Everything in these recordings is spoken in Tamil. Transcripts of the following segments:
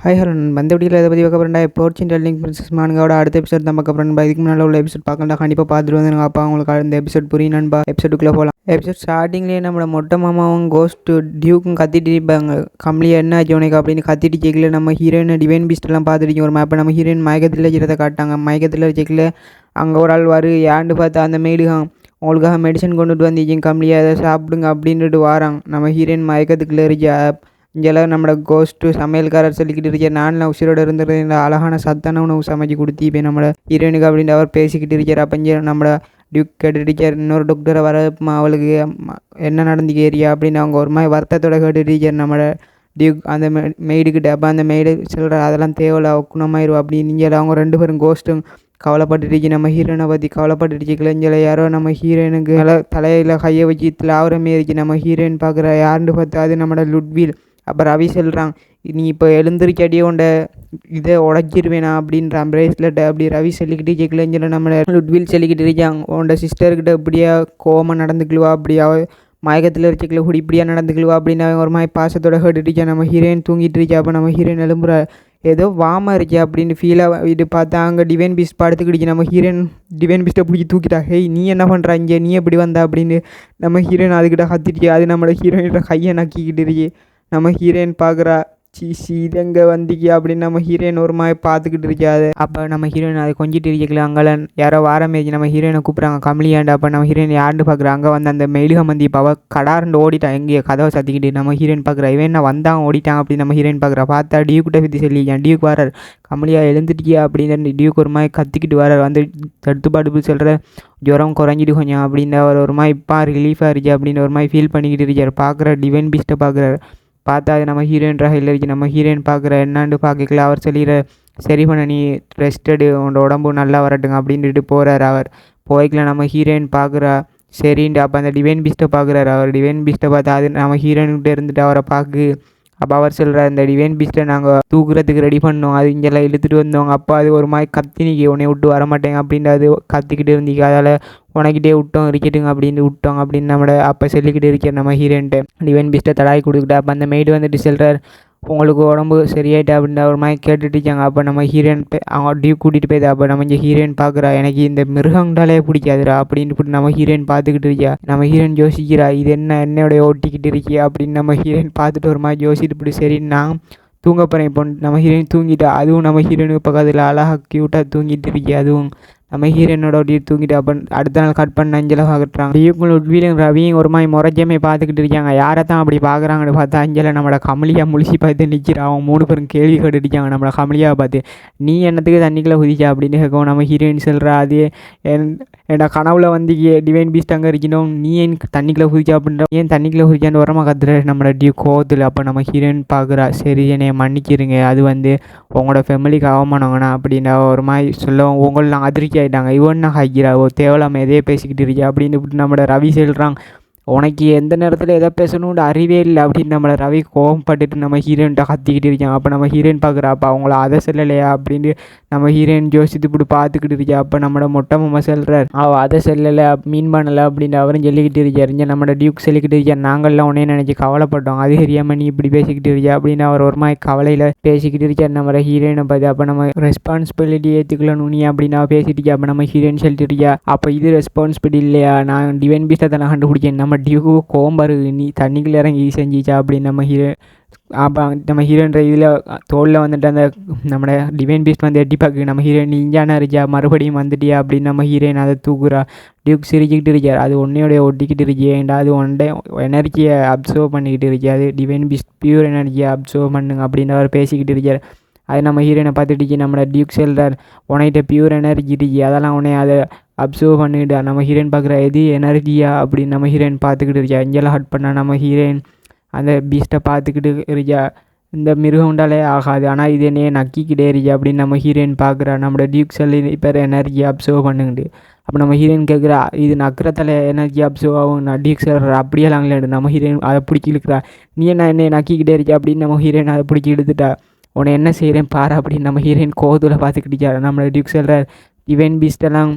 ஹாய் ஹலோ நண்பா. இந்த வீடியோவில் இதை பற்றி பார்க்க போகிறேன்டா. போர்ச்சின் டெல்லிங் பிரின்சஸ் மானுங்காவோட அடுத்த எபிசோட் தான் பார்க்க போகிறேன். இதுக்கு முன்னால் உள்ள எபிசோட் பார்க்கலா, கண்டிப்பாக பார்த்துட்டு வந்து அப்பா உங்களுக்கு இந்த எபிசோட் புரியும் நண்பா. எபிசோடுக்குள்ளே போகலாம். எபிசோட் ஸ்டார்டிங்லேயே நம்ம மொட்டை மாமாவும் கோஸ்ட்டு டியூக்கும் கத்திட்டு இருப்பாங்க. கம்மியாக என்ன ஆச்சு உனக்கு அப்படின்னு கத்திட்டு கேட்கல. நம்ம ஹீரோயின் டிவைன் பீஸ்ட்லாம் பார்த்துட்டு ஒரு மேப்பை நம்ம ஹீரோயின் மயக்கத்தில் வச்சுறதை காட்டாங்க. மயக்கத்தில் வச்சுக்கல அங்கே ஒரு ஆள் வரு ஏண்டு பார்த்தா அந்த மேடுகான் உங்களுக்காக மெடிசன் கொண்டுட்டு வந்திருக்கீங்க, கம்மியாக அதை சாப்பிடுங்க அப்படின்ட்டு வாராங்க. நம்ம ஹீரோயின் மயக்கத்துக்குள்ளே இருக்க இங்கெல்லாம் நம்மளோட கோஸ்ட்டு சமையல்காரர் சொல்லிக்கிட்டு இருக்கேன், நான்லாம் உசிரோடு இருந்துட்டு இந்த அழகான சத்தான உணவு சமைச்சு கொடுத்தி இப்போ நம்மளோட ஹீரோயினுக்கு அப்படின்ட்டு அவர் பேசிக்கிட்டு இருக்கார். அப்போ இங்கே நம்மளோட டியூக் கேட்டுருக்கார், இன்னொரு டாக்டரை வரமா அவளுக்கு என்ன நடந்துக்கு ஏரியா அப்படின்னு அவங்க ஒரு மாதிரி வருத்தத்தோட கேட்டுருக்கார் நம்மளோட டியூக் அந்த மெய்டுக்கிட்ட. அப்போ அந்த மெய்டு சொல்கிற அதெல்லாம் தேவையில்ல குணமாயிரும் அப்படின்னு இங்கே அவங்க ரெண்டு பேரும் கோஸ்ட்டும் கவலைப்பட்டுருச்சு. நம்ம ஹீரோயினை பற்றி கவலைப்பட்டுருச்சு. கிளைஞ்சல யாரோ நம்ம ஹீரோயினுக்கு தலையில் கையை வச்சு ஆவரமே இருக்கு. நம்ம ஹீரோயின் பார்க்குற யாருன்னு பார்த்தா அது நம்மளோட லுட்வில். அப்போ ரவி சொல்கிறான், நீ இப்போ எழுந்திருக்கடியே உண்ட இதை உடச்சிருவேனா அப்படின்றான் பிரேஸ்லெட்டை. அப்படி ரவி சொல்லிக்கிட்டு கேட்கலன்னு நம்ம லுட்வில் சொல்லிக்கிட்டு இருக்காங்க, உன்னோட சிஸ்டர்கிட்ட இப்படியா கோவமாக நடந்துக்குவா, அப்படியா மயக்கத்தில் இருக்கல இப்படியா நடந்துக்குவா அப்படின்னு அவன் ஒரு மாதிரி பாசத்தோட கேட்டுருக்கா. நம்ம ஹீரோயின் தூங்கிட்டு இருக்கா. அப்போ நம்ம ஹீரோயின் எழும்புற ஏதோ வாமாக இருக்கே அப்படின்னு ஃபீலாக இது பார்த்தா அங்கே டிவைன் பீஸ்ட் படுத்துக்கிடுச்சு. நம்ம ஹீரோயின் டிவைன் பீஸ்ட்டை பிடிச்சி தூக்கிட்டா. ஹேய் நீ என்ன பண்ணுற இங்கே, நீ எப்படி வந்தா அப்படின்னு நம்ம ஹீரோயின் அதுக்கிட்ட கத்திருக்கே. அது நம்மளோட ஹீரோயினோட கையை நக்கிக்கிட்டு இருக்கே. நம்ம ஹீரோயின் பார்க்குறா, சீ இதெங்கே வந்திக்கி அப்படின்னு நம்ம ஹீரோயின் ஒரு மாதிரி பார்த்துக்கிட்டு இருக்காது. அப்போ நம்ம ஹீரோயின் அதை கொஞ்சிட்டு இருக்கல. அங்கே யாரோ வாரமேஜி நம்ம ஹீரோயினை கூப்பிட்றாங்க கமலியாண்டு. அப்போ நம்ம ஹீரோயின் யாருன்னு பார்க்குறாங்க. அங்கே வந்து அந்த மெழுகம் வந்து இப்போ அவள் கடார்ண்டு ஓடிட்டான் எங்கேயோ கதவை சத்திக்கிட்டு. நம்ம ஹீரோயின் பார்க்குறா, இவன் என்ன வந்தாங்க ஓடிட்டான் அப்படின்னு நம்ம ஹீரோயின் பார்க்குறா. பார்த்தா டியூக்கிட்ட பற்றி சொல்லிக்கான். டியூக் வரார், கமலியா எழுந்துட்டியா அப்படின்னு டியூக் ஒரு மாதிரி கத்திக்கிட்டு வரார். வந்து தடுத்துப்பாடு சொல்கிற ஜுரம் குறைஞ்சிட்டு கொஞ்சம் அப்படின்னு அவர் ஒரு மாதிரி இப்போ ரிலீஃபாக இருக்கு அப்படின்னு ஒரு மாதிரி ஃபீல் பண்ணிக்கிட்டு இருக்கார். பார்க்குற டிவைன் பீஸ்ட்டை பார்க்குறாரு. பார்த்தா அது நம்ம ஹீரோயின்றாக இல்லை இருக்கு. நம்ம ஹீரோயின் பார்க்குற என்னான்னு பார்க்கல. அவர் சொல்லிடுற, சரி பண்ண நீ ரெஸ்டடு உன்னோட உடம்பு நல்லா வரட்டுங்க அப்படின்ட்டு போகிறார். அவர் போய்க்கல. நம்ம ஹீரோயின் பார்க்குறா சரின்ட்டு. அப்போ அந்த டிவைன் பீஸ்ட்டை பார்க்குறாரு. அவர் டிவைன் பீஸ்ட்டை பார்த்தா அது நம்ம ஹீரோயின்கிட்ட இருந்துட்டு அவரை பார்க்கு. அப்போ அவர் சொல்கிறார், இந்த டிவைன் பீஸ்ட்டை நாங்கள் தூக்குறதுக்கு ரெடி பண்ணோம், அது இங்கெல்லாம் இழுத்துட்டு வந்தோங்க. அப்போ அது ஒரு மாதிரி கத்தினிக்கு உன்னை விட்டு வரமாட்டேங்க அப்படின்ட்டு அது கத்திக்கிட்டு இருந்திக்கு. அதால் உனக்கிட்டே விட்டோம் இருக்கட்டுங்க அப்படின்னு விட்டோம் அப்படின்னு நம்மளோட அப்போ சொல்லிக்கிட்டு இருக்கிற நம்ம ஹீரோயின்ட்டு டிவைன் பீஸ்ட்டை தடாய் கொடுக்கிட்டா. அப்போ அந்த மெய்டு வந்துட்டு சொல்கிறார், உங்களுக்கு உடம்பு சரியாயிட்டு அப்படின்ற ஒரு மாதிரி கேட்டுட்டு இருக்காங்க. அப்போ நம்ம ஹீரோயின் அவங்க டியூ கூட்டிகிட்டு போய்தா. அப்போ நம்ம இங்கே ஹீரோயின் பார்க்குறா, எனக்கு இந்த மிருகங்களாலே பிடிக்காதுரா அப்படின்னு நம்ம ஹீரோயின் பார்த்துக்கிட்டு இருக்கியா. நம்ம ஹீரோயின் யோசிக்கிறா, இது என்னோடைய ஓட்டிக்கிட்டு இருக்கியா அப்படின்னு நம்ம ஹீரோயின் பார்த்துட்டு ஒரு மாதிரி யோசிச்சுட்டு இப்படி சரி நான் தூங்க போகிறேன் இப்போ. நம்ம ஹீரோயின் தூங்கிட்டா. அதுவும் நம்ம ஹீரோயினுக்கு பக்கத்தில் அழகாக க்யூட்டாக தூங்கிட்டு இருக்கியா. அதுவும் நம்ம ஹீரோயினோட அப்படியே தூங்கிட்டு. அப்போ அடுத்த நாள் கட் பண்ண அஞ்சலாக பார்க்குறாங்க. டியூக்கும் லுட்விலும் ரவியும் ஒரு மாதிரி முறைஜமே பார்த்துக்கிட்டு இருக்காங்க. யாரை தான் அப்படி பார்க்குறாங்கன்னு பார்த்தா அஞ்சலை நம்மளோட கமலியா முழிச்சு பார்த்து நிற்கிறா. அவங்க 3 பேரும் கேள்வி கேட்டுருக்காங்க நம்மளோட கமலியாவை பார்த்து, நீ என்னத்துக்கு தண்ணிக்குள்ளே குதிச்சா அப்படின்னு கேட்கவும் நம்ம ஹீரோயின் சொல்கிறா, அது என்னோட கனவுல வந்து டிவைன் பீஸ்ட் அங்கே இருக்கணும், நீ ஏன் தண்ணிக்குள்ளே குதிச்சா அப்படின்ற ஏன் தண்ணிக்குள்ளே குதிச்சான்னு உரமாக கத்துற நம்மளோட டியூ கோவத்தில். அப்போ நம்ம ஹீரோயின் பார்க்குறா, சரி என்னை மன்னிச்சிருங்க, அது வந்து உங்களோட ஃபேமிலிக்கு அவமானங்கண்ணா அப்படின்னு ஒரு மாதிரி சொல்லவும் உங்களெலாம் அதிர்ச்சி ஆகிட்டாங்க. இவன்னா ஹைக்கிறா தேவலாமல் எதையே பேசிக்கிட்டு இருக்கியா அப்படின்னு நம்மளோட ரவி சொல்கிறாங்க, உனக்கு எந்த நேரத்தில் எதை பேசணும்னு அறிவே இல்லை அப்படின்னு நம்மளை ரவி கோவப்பட்டுட்டு நம்ம ஹீரோயின்ட்ட கத்திக்கிட்டு இருக்கான். அப்போ நம்ம ஹீரோயின் பார்க்குறா, அப்போ அவங்கள அதை சொல்லலையா அப்படின்னு நம்ம ஹீரோயின் யோசித்து இப்படி பார்த்துக்கிட்டு இருக்கா. அப்போ நம்மளோட மொட்டை மாமா சொல்கிறார், அதை சொல்லலை மீன் பண்ணலை அப்படின்னு அவரும் சொல்லிக்கிட்டு இருக்கார். இங்கே நம்மளோட டியூக் சொல்லிக்கிட்டு இருக்கார், நாங்கள்லாம் உடனே நினச்சி கவலைப்பட்டோம், அது தெரியாமல் நீ இப்படி பேசிக்கிட்டு இருக்கியா அப்படின்னு அவர் ஒரு மாதிரி கவலையில் பேசிக்கிட்டு இருக்கார் நம்மளோட ஹீரோயினை பார்த்து. அப்போ நம்ம ரெஸ்பான்சிபிலிட்டி ஏற்றுக்கலாம் நீ அப்படின்னு அவள் பேசிட்டு இருக்கா. அப்போ நம்ம ஹீரோயின் சொல்லிட்டு இருக்கியா, அப்போ இது ரெஸ்பான்சிபிலிட்டி இல்லையா, நான் டிவைன் பீஸ்ட்டை தான் கண்டுபிடிச்சேன், நம்ம டியூக்கு கோம்பரு நீ தண்ணிக்குள்ளே இறங்கி செஞ்சிச்சா அப்படின்னு நம்ம அப்போ நம்ம ஹீரோன்ற இதில் தோளில் வந்துட்டு அந்த நம்மளோட டிவைன் பீஸ்ட் வந்து எட்டி பார்க்கு. நம்ம ஹீரோயின் இஞ்சானா இருக்கியா மறுபடியும் வந்துட்டியா அப்படின்னு நம்ம ஹீரோயின் அதை தூக்குறா. டியூக் சிரிச்சிக்கிட்டு இருக்கார், அது உன்னையோடைய ஒட்டிக்கிட்டு இருக்கேன்டா, அது ஒன்றை எனர்ஜியை அப்சர்வ் பண்ணிக்கிட்டு இருக்கியா, அது டிவைன் பீஸ்ட் பியூர் எனர்ஜியை அப்சர்வ் பண்ணுங்க அப்படின்னு அவர் பேசிக்கிட்டு இருக்கார். அது நம்ம ஹீரோயினை பார்த்துட்டு நம்மளோட டியூக் சொல்கிறார், உன்கிட்ட பியூர் எனர்ஜி இருக்கி, அதெல்லாம் உன்னை அதை அப்சர்வ் பண்ணிக்கிட்டா. நம்ம ஹீரோயின் பார்க்குற எது எனர்ஜியா அப்படின்னு நம்ம ஹீரோயின் பார்த்துக்கிட்டு இருக்கா. இங்கெல்லாம் ஹட் பண்ணால் நம்ம ஹீரோயின் அந்த பீஸ்ட்டை பார்த்துக்கிட்டு இருக்கா, இந்த மிருகம் உண்டாலே ஆகாது, ஆனால் இது என்னையே நக்கிக்கிட்டே இருக்கா அப்படின்னு நம்ம ஹீரோயின் பார்க்குறா. நம்மளோட டியூக் சொல்லி இப்போ எனர்ஜி அப்சர்வ் பண்ணுங்கிட்டு. அப்போ நம்ம ஹீரோயின் கேட்குறா, இது நக்கிறத்தில் எனர்ஜி அப்சர்வ் ஆகும், நான் டியூக் சொல்கிற அப்படியெல்லாம் இல்லைன்னு நம்ம ஹீரோயின் அதை பிடிச்சி இழுக்கிறா. நீ என்ன என்னை நக்கிக்கிட்டே இருக்கா அப்படின்னு நம்ம ஹீரோயின் அதை பிடிச்சி இழுத்துட்டா. உன்னை என்ன செய்கிறேன் பாரு அப்படின்னு நம்ம ஹீரோயின் கோவத்தில் பார்த்துக்கிட்டிருக்காரு. நம்மளோட டியூக் சொல்கிற, டிவைன் பீஸ்டெல்லாம்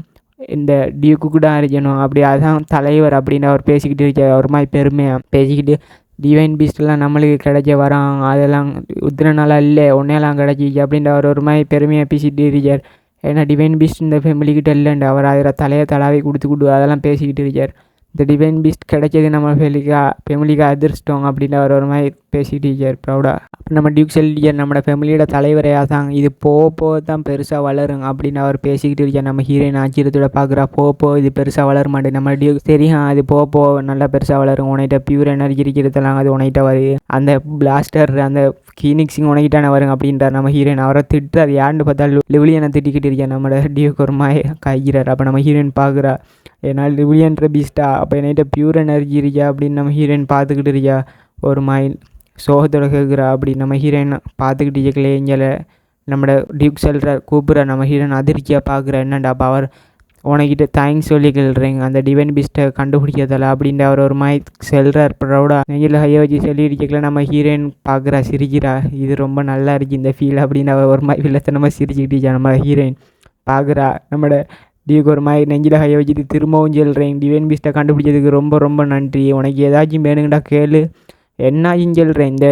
இந்த டியூக்கு கூட அறியணும் அப்படி, அதுதான் தலைவர் அப்படின்னு அவர் பேசிக்கிட்டு இருக்கார். ஒரு மாதிரி பெருமையாக பேசிக்கிட்டு டிவைன் பீஸ்ட்லாம் நம்மளுக்கு கிடைக்க வரோம் அதெல்லாம் உத்திரனால இல்லை ஒன்றையெல்லாம் கிடச்சிச்சு அப்படின்ற அவர் ஒரு மாதிரி பெருமையாக பேசிகிட்டு இருக்கார். ஏன்னா டிவைன் பீஸ்ட் இந்த ஃபேமிலிக்கிட்ட இல்லைண்டு அவர் அதில் தலையை தலாவி கொடுத்து அதெல்லாம் பேசிக்கிட்டு இருக்கார். இந்த டிவைன் பீஸ்ட் கிடைச்சது நம்ம ஃபேமிலிக்கு அதிர்ஷ்டம் அப்படின்னு அவர் ஒரு மாதிரி பேசிகிட்டு இருக்கார் ப்ரௌடாக. அப்போ நம்ம டியூக் சொல்லியார் நம்மளோட ஃபேமிலியோட தலைவரையாக தான் இது போக தான் பெருசாக வளரும் அப்படின்னு அவர் பேசிக்கிட்டு இருக்கார். நம்ம ஹீரோயின் ஆச்சரியத்தோட பார்க்குறா போக இது பெருசாக வளர மாட்டேன். நம்ம டியூக் சரியா அது போக நல்லா பெருசாக வளரும் உன்கிட்ட பியூர் எனர்ஜி இருக்கிறதெல்லாம் அது உன்கிட்ட வருது அந்த பிளாஸ்டர் அந்த கீனிக்ஸிங் உனக்கிட்டான வருங்க அப்படின்றார் நம்ம ஹீரோயின். அவரை திட்டுறாரு யாருன்னு பார்த்தா லிவிலியனை திட்டிக்கிட்டு இருக்கேன் நம்மளோட டியூக் ஒரு மாதிரி கைகிறார். அப்போ நம்ம ஹீரோயின் பார்க்குறா ஏன்னா லிவிலியன்ற பீஸ்டா அப்போ என்கிட்ட பியூர் எனர்ஜி இருக்கா அப்படின்னு நம்ம ஹீரோயின் பார்த்துக்கிட்டு இருக்கா ஒரு மாதிரி சோகத்தோட கேட்குறா. அப்படி நம்ம ஹீரோயின் பார்த்துக்கிட்டு இருக்கலே இங்கே நம்மளோட டியூக் செல்றார் கூப்பிட்றா. நம்ம ஹீரோயின் அதிர்ச்சியாக பார்க்குறா என்னண்டா அப்போ அவர் உனக்கிட்ட தேங்க்ஸ் சொல்லி கேள்றீங்க அந்த டிவைன் பீஸ்ட்டை கண்டுபிடிக்கிறதில்ல அப்படின்ட்டு அவர் ஒரு மாதிரி செல்றார் ப்ரௌடாக நெஞ்சில் கையை வச்சு சொல்லியிருக்கல. நம்ம ஹீரோயின் பார்க்குறா சிரிக்கிறா இது ரொம்ப நல்லா இருக்குது இந்த ஃபீல் அப்படின்னு அவர் ஒரு மாதிரி வில்லத்தனமாக சிரிச்சுக்கிட்டு நம்ம ஹீரோயின் பார்க்குறா. நம்மளோட டியூக் ஒரு மாதிரி நெஞ்சில் கையை வச்சுட்டு திரும்பவும் சொல்கிறேன் டிவைன் பீஸ்ட்டை கண்டுபிடிச்சதுக்கு ரொம்ப ரொம்ப நன்றி உனக்கு ஏதாச்சும் வேணுங்கடா கேளு என்னாச்சும் சொல்கிறேன் இந்த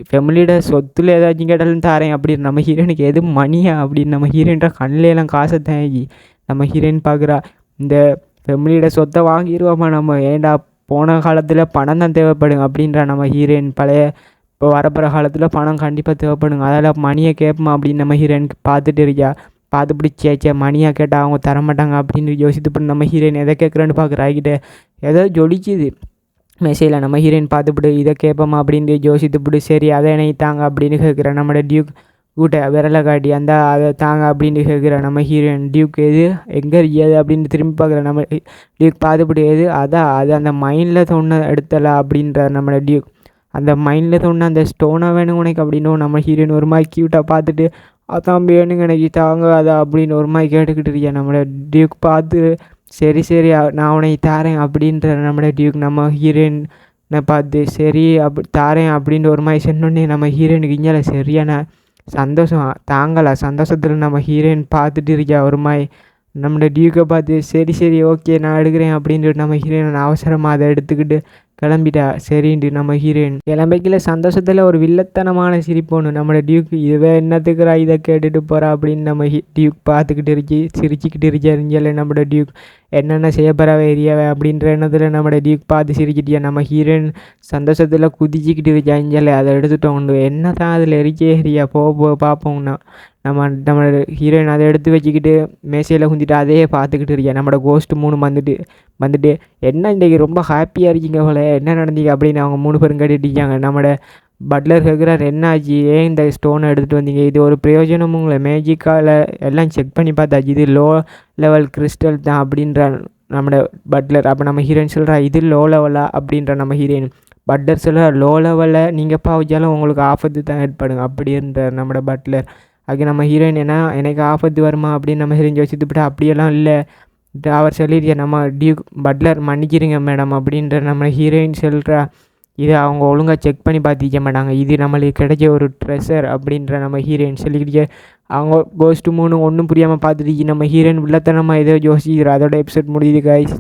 ஃபேமிலியோட சொத்தில் ஏதாச்சும் கேட்டாலும் தாரேன் அப்படின்னு நம்ம ஹீரோயினுக்கு எது மணியா அப்படின்னு நம்ம ஹீரோயின்ற கண்ணிலெல்லாம் காசை தேங்கி நம்ம ஹீரோயின் பார்க்குறா இந்த ஃபேமிலியோட சொத்தை வாங்கிடுவோமா நம்ம ஏன்டா போன காலத்தில் பணம் தான் தேவைப்படுங்க அப்படின்ற நம்ம ஹீரோயின் பழைய இப்போ வரப்போகிற காலத்தில் பணம் கண்டிப்பாக தேவைப்படுங்க அதில் மணியை கேட்போமா அப்படின்னு நம்ம ஹீரோயினுக்கு பார்த்துட்டு இருக்கா. பார்த்துப்பிடி சேச்சே மணியாக கேட்டால் அவங்க தரமாட்டாங்க அப்படின்னு யோசித்து பண்ணி நம்ம ஹீரோயின் எதை கேட்குறேன்னு பார்க்குறாக்கிட்ட ஏதோ ஜொலிக்குது மெசேஜில். நம்ம ஹீரோயின் பார்த்துப்பிடு இதை கேட்போமா அப்படின்னு யோசித்துப்பிடு சரி அதை என்னை தாங்க அப்படின்னு கேட்குறேன். நம்மளோட டியூக் கூட்ட விரலை காட்டி அதை தாங்க அப்படின்னு கேட்குற நம்ம ஹீரோயின். டியூக் எது எங்கே இருக்கியாது அப்படின்னு திரும்பி பார்க்குற நம்ம டியூக் பார்த்துப்பிட்டு எது அது அந்த மைண்டில் தோண எடுத்தலை அப்படின்றார் நம்மளோட டியூக். அந்த மைண்டில் தோணு அந்த ஸ்டோனாக வேணுங்க உனக்கு அப்படின்னு நம்ம ஹீரோயின் ஒரு மாதிரி க்யூட்டாக பார்த்துட்டு அதான் வேணுங்க எனக்கு தாங்க அதை அப்படின்னு ஒரு மாதிரி கேட்டுக்கிட்டு இருக்கேன். நம்மளோட டியூக் பார்த்து சரி நான் உனக்கு தாரேன் அப்படின்ற நம்மளோட டியூக் நம்ம ஹீரோயினை பார்த்து சரி தாரேன் அப்படின்ற ஒரு மாதிரி சொன்னோடனே நம்ம ஹீரோயினுக்கு இங்கே சரியான சந்தோஷம் தாங்கலை. சந்தோஷத்தில் நம்ம ஹீரோயின் பார்த்துட்டு இருக்கா ஒரு மாதிரி நம்மளோட டியூக்கை பார்த்து சரி ஓகே நான் எடுக்கிறேன் அப்படின்ட்டு நம்ம ஹீரோயின் அவசரமாக அதை எடுத்துக்கிட்டு கிளம்பிட்டா. சரின்ட்டு நம்ம ஹீரோயின் கிளம்பிக்கல சந்தோஷத்தில் ஒரு வில்லத்தனமான சிரிப்போன்னு நம்மளோட டியூக் இதுவே என்னத்துக்குறா இதை கேட்டுட்டு போகிறா அப்படின்னு நம்ம டியூக் பார்த்துக்கிட்டு சிரிச்சுக்கிட்டு இருக்காருங்கல நம்மளோட டியூக் என்னென்ன செய்ய போகிறாவே எரியாவே அப்படின்ற எண்ணத்தில் நம்மளோட டியூக் பார்த்து சிரிச்சிட்டியா. நம்ம ஹீரோயின் சந்தோஷத்தில் குதிச்சிக்கிட்டு இருக்காங்கல அதை எடுத்துட்டோம் உண்டு என்ன தான் அதில் எரிக்கே எரியா போக பார்ப்போம்னா நம்மளோட ஹீரோயின் அதை எடுத்து வச்சுக்கிட்டு மேசையில் குந்திட்டு அதையே பார்த்துக்கிட்டு இருக்கேன். நம்மளோட கோஸ்ட்டு 3 வந்துட்டு என்ன இன்றைக்கி ரொம்ப ஹாப்பியாக இருக்கீங்க போல என்ன நடந்தீங்க அப்படின்னு அவங்க 3 பேரும் கேட்டுட்டு இருக்காங்க. நம்மளோட பட்லர் கேட்குறார் என்ன ஆச்சு ஏன் இந்த ஸ்டோனை எடுத்துகிட்டு வந்தீங்க இது ஒரு பிரயோஜனமும் உங்களை மேஜிக்கால் எல்லாம் செக் பண்ணி பார்த்தாச்சு இது லோ லெவல் கிறிஸ்டல் தான் அப்படின்ற நம்மளோட பட்லர். அப்போ நம்ம ஹீரோயின் சொல்கிறா இது லோ லெவலா அப்படின்ற நம்ம ஹீரோயின். பட்லர் சொல்கிற லோ லெவலில் நீங்கள் பாவச்சாலும் உங்களுக்கு ஆபத்து தான் ஏற்படுங்க அப்படின்ற நம்மளோட பட்லர். அதுக்கு நம்ம ஹீரோயின் எனக்கு ஆபத்து வருமா அப்படின்னு நம்ம ஹீரோயின் யோசித்துப்பட்டு அப்படியெல்லாம் இல்லை அவர் சொல்லியிருக்கேன் நம்ம டியூக் பட்லர் மன்னிக்கிறீங்க மேடம் அப்படின்ற நம்ம ஹீரோயின் சொல்கிறா. இதை அவங்க ஒழுங்காக செக் பண்ணி பார்த்திக்க மாட்டாங்க இது நம்மளுக்கு கிடைச்ச ஒரு ட்ரெஷர் அப்படின்ற நம்ம ஹீரோயின் சொல்லிக்கிட்டே அவங்க கோஸ்ட்டு 3 ஒன்றும் புரியாமல் பார்த்துட்டு நம்ம ஹீரோயின் வில்லத்தனமாக ஏதோ யோசிக்கிறோம். அதோட எபிசோட் முடியுது கைஸ்.